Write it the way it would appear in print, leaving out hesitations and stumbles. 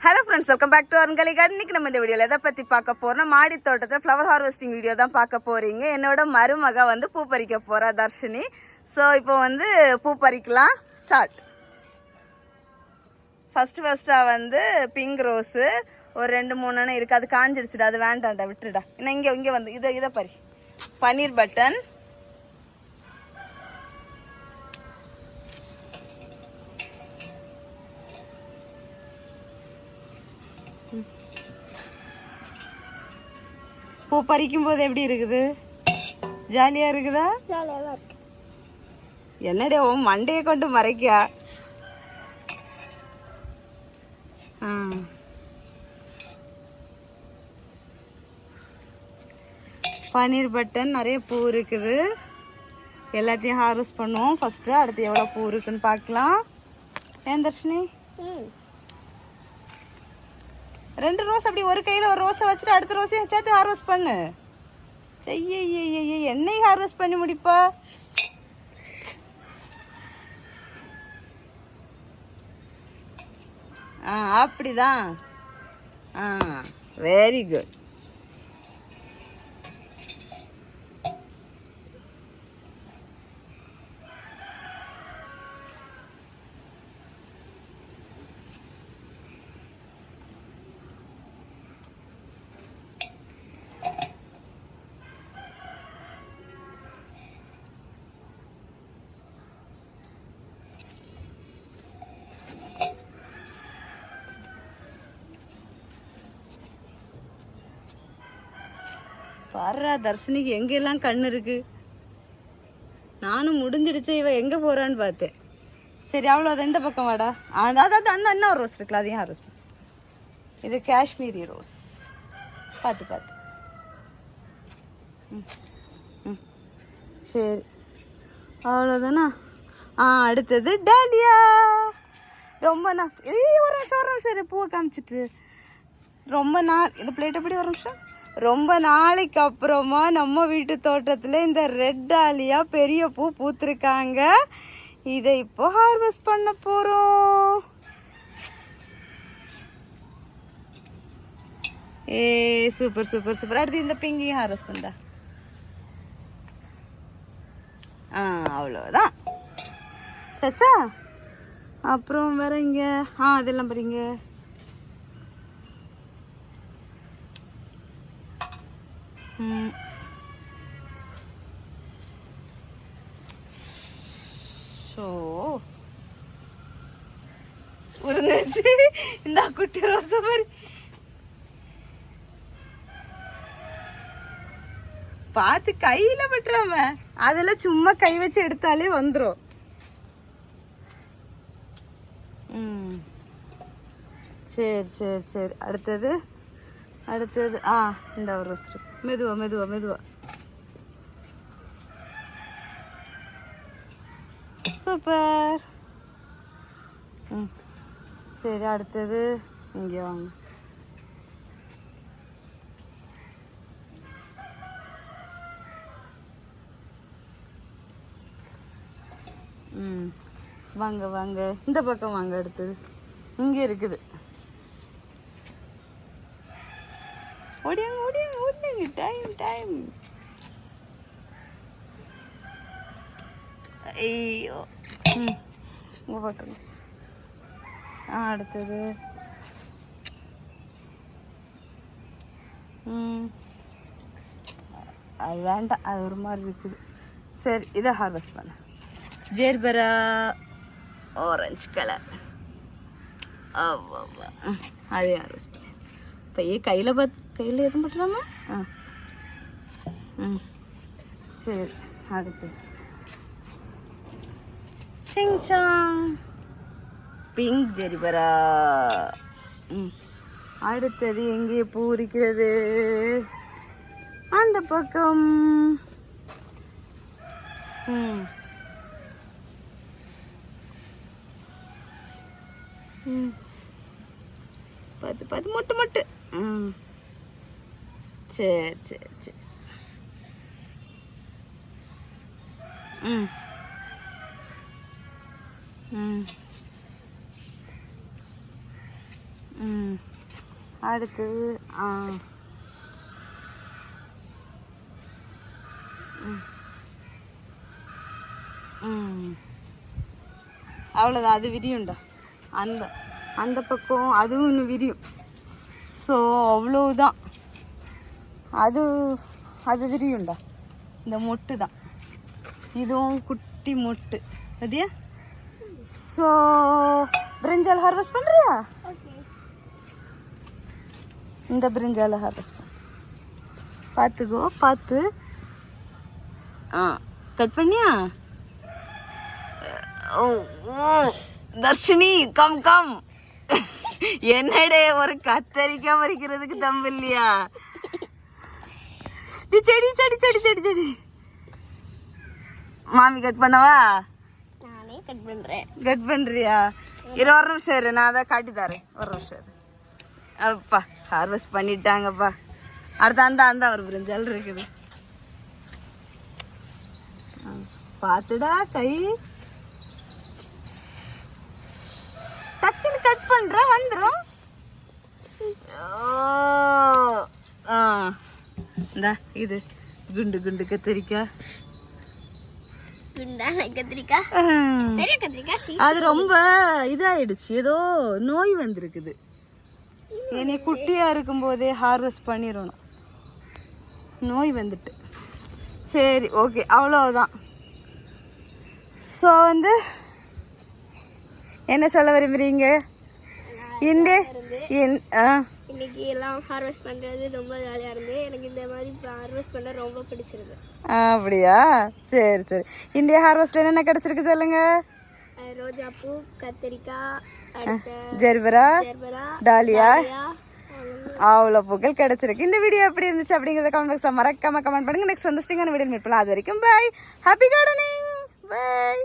Hello friends, welcome back to அருங்கலி garden. இன்னைக்கு நம்ம இந்த வீடியோவில் எதை பற்றி பார்க்க போறோம்னா, மாடி தோட்டத்தில் ஃப்ளவர் ஹார்வெஸ்டிங் வீடியோ தான் பார்க்க போறீங்க. என்னோட மருமக வந்து பூ பறிக்க போறா, தர்ஷினி. ஸோ இப்போ வந்து பூ பறிக்கலாம், ஸ்டார்ட். ஃபர்ஸ்டா வந்து பிங்க் ரோஸு ஒரு 2-3 இருக்குது. அது காஞ்சிடுச்சுடா, அது வேண்டாம்டா, விட்டுருடா. இன்னும் இங்கே வந்து இதை பறி. பன்னீர் பட்டன், பூ பறிக்கும் போது எப்படி இருக்குது? ஜாலியா இருக்குதா? என்னடே உன் மண்டையை கொண்டு மறைக்கா? பன்னீர் பட்டன் நிறைய பூ இருக்குது. எல்லாத்தையும் ஹார்வெஸ்ட் பண்ணுவோம் ஃபர்ஸ்ட். அடுத்து எவ்வளோ பூ இருக்குன்னு பார்க்கலாம். ஏன் தர்ஷினி, 2 ரோஸ் அப்படி ஒரு கையில் ஒரு ரோஸை வச்சுட்டு அடுத்த ரோஸையும் சேர்த்து ஹார்வெஸ்ட் பண்ணு. என்னை ஹார்வெஸ்ட் பண்ணி முடிப்பா. அப்படிதான். Very good. பாரு, தர்ஷினிக்கு எங்கெல்லாம் கண்ணு இருக்கு. நானும் முடிஞ்சிடுச்சு, இவ எங்க போறான்னு பார்த்தேன். சரி, அவ்வளோதான். இந்த பக்கம் வாடா. அதாவது அந்த இன்னொரு ரோஸ் இருக்குல்ல, அதையும் ஹார்வெஸ்ட் பண்ணு. இது காஷ்மீரி ரோஸ். பார்த்து. சரி, அவ்வளோதானா? அடுத்தது டாலியா. ரொம்ப ஒரு நிமிஷம் பூவை காமிச்சிட்டு. ரொம்ப நாள் இந்த பிளேட் எப்படி ஒரு நிமிஷம். ரொம்ப நாளைக்கு அப்புறமா நம்ம வீட்டு தோட்டத்தில் இந்த ரெட் டாலியா பெரிய பூ பூத்திருக்காங்க. இதை இப்போ ஹார்வெஸ்ட் பண்ண போறோம். சூப்பர். அடுத்து இந்த பிங்கையும் ஹார்வெஸ்ட் பண்ணா. அவ்வளோதான். சச்சா, அப்புறம் வேற இங்க அதெல்லாம் பாருங்க. உருந்துச்சு இந்த குட்டி ரோசை மாதிரி. பார்த்து கையில பட்டுறாம, அதெல்லாம் சும்மா கை வச்சு எடுத்தாலே வந்துடும். சரி. அடுத்தது இந்த ஒரு ரோஸ் இருக்கு. மெதுவா. சூப்பர். சரி, அடுத்தது இங்கே வாங்க. வாங்க இந்த பக்கம் வாங்க. அடுத்தது இங்கே இருக்குது. ஓடியாங்க. டைம். ஐயோ, போட்டுருங்க. அடுத்தது அது வேண்டாம், அது ஒரு மாதிரி இருக்குது. சரி, இதை ஹார்வெஸ்ட் பண்ண. Gerbera orange colour. அதே ஹார்வெஸ்ட் பண்ண. இப்போ கையில் எதுவும் பட்டுறாமா? சரி, அடுத்தது சிங்சாங் பிங்க் ஜெரிபரா. அடுத்தது எங்கே பூ இருக்கிறது? அந்த பக்கம். பார்த்து மொட்டு. சரி. ம் அடுத்தது அவ்வளோதான். அது விரியும்டா. அந்த அந்த பக்கம் அதுவும் இன்னும் விரியும். ஸோ அவ்வளோதான். அது அது விரியும்டா. இந்த மொட்டு தான். இதுவும் குட்டி மொட்டு அதியா. ஸோ பிரிஞ்சால் ஹார்வெஸ்ட் பண்ணுறியா? இந்த பிரிஞ்சால ஹார்வெஸ்ட் பண்ண பார்த்துக்கோ. பார்த்து கட் பண்ணியா? ஓ தர்ஷினி கம் கம். என்னடே ஒரு கத்தரிக்காய் பறிக்கிறதுக்கு தம்பு இல்லையா? செடி செடி செடி செடி செடி மாமி கட் பண்ணவா? நானே கட் பண்றேன். கட் பண்றியா? ஒரு நிமிஷம் இரு, நான் அதை காட்டி தரேன். ஒரு நிமிஷம் இரு. அப்பா ஹார்வெஸ்ட் பண்ணிட்டாங்கப்பா. அடுத்த அந்த ஒரு பிரிஞ்சால் இருக்குது. பார்த்துடா கை டக்குன்னு கட் பண்ற வந்துடும். இந்தா இது குண்டு குண்டு கத்திரிக்காய். அது ரொம்ப இதாயிடுச்சு, ஏதோ நோய் வந்திருக்குது. என்னை குட்டியா இருக்கும் போதே ஹார்வெஸ்ட் பண்ணிடணும். நோய் வந்துட்டு. சரி ஓகே அவ்வளோதான். ஸோ வந்து என்ன சொல்ல விரும்புறீங்க? இன்னைக்கு எல்லாம் ஹார்வெஸ்ட் பண்றது ரொம்ப ஜாலியா இருந்து எனக்கு இந்த மாதிரி ஹார்வெஸ்ட் பண்ண ரொம்ப பிடிச்சிருக்கு. அப்படியா? சரி சரி. இந்தியா ஹார்வெஸ்ட்ல என்ன கிடைச்சிருக்கு சொல்லுங்க? ரோஜா பூ, கத்திரிக்காய், ஜெர்பரா, டாலியா, அவ்வளோ பூக்கள் கிடைச்சிருக்கு. இந்த வீடியோ எப்படி இருந்துச்சு அப்படிங்கிறத கமெண்ட் பாக்ஸ்ல மறக்காம கமெண்ட் பண்ணுங்க. நெக்ஸ்ட் வந்து வீடியோ மீட் பண்ணலாம். அது வரைக்கும் பை. Happy gardening. பை.